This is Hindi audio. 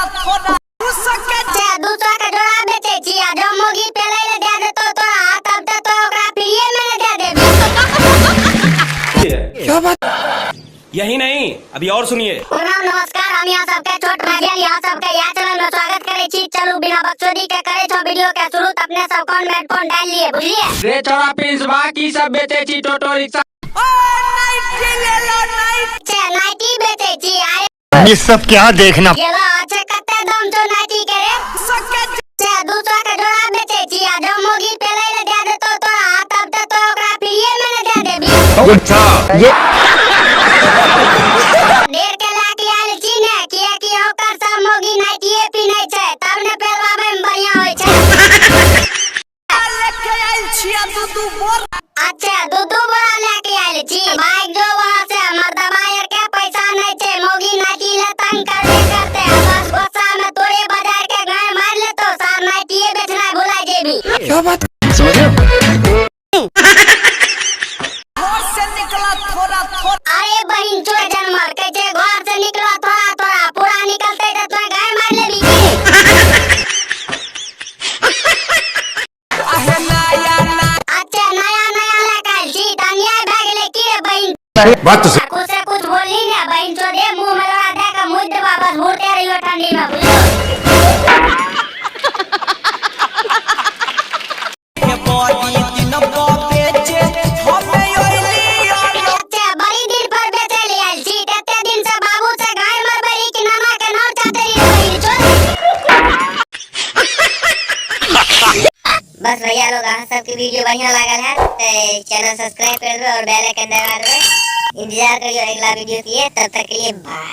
निकला थोड़ा 200 का जोड़ा बेचे छी आ जो मोगी पेले ले दे दे तो तोरा तब तो ओकरा फ्रीए में दे देबी। क्या बात? यही नहीं, अभी और सुनिए। प्रणाम नमस्कार, हम यहाँ सबके छोट भाई यहाँ सबके यहाँ चैनल में स्वागत करे छी। चलू बिना बकचोदी के करे छो वीडियो के शुरू। अपने सब कौन हेडफोन डाल लिए बुझलिए। रे छोरा प्रिंस बाकी सब बेचे छी टोटो रिक्शा। नाइटी ले लो नाइटी बेचे छी। ये सब क्या देखना? गेलो अच्छा कते दाम छो नाइटी के रे? 200 का जोड़ा बेचे छी आ जो मोगी पेले ले दे दे तो तोरा तब तो ओकरा फ्रीए में दे देबी। अच्छा ये देर के लाके आइल छी ने कि ओकर सब मोगी नाइटीए पिनै छै तब ने पेरवाबे में बढ़िया होय छै। लेके आइल छी दू बोरा। अच्छा दू बोरा लेके आइल छी। भाग जो वहां से मर्दबा के पैसा नहीं छै मोगी नाइटी ले तंग करते बस गुस्सा में तोरे बाजार के गाय मार ले तो सार नाइटीए बेचना भुला जेबी। क्या बात? घर से निकला थोड़ा अरे बहिन चोर जनमर कहै छै घर से निकला थोड़ा पूरा निकलते त तोय गाय मार लेबी की। अच्छा नया लेके आइल छी त अन्याय भ गेलै की रे बहिन? बात तो कुछ से कुछ बोलली ने बहिन चोदे मुंह में लगा दे के मुद्द वापस घूरते रहियो ठंडी में बुझलो। अच्छा बड़ी दिन पर बेचे ले आइल छी। एते दिन से बाबू से गाय मरबरी कि नाना के नाम चाहते रहिए बहिन चोद। बस भैया लोग आप सबकी वीडियो बढ़िया लागल है तो चैनल सब्सक्राइब कर दो और बेल आइकन दबा दो। इंतजार करियो अगला वीडियो की। तब तक के लिए बाय।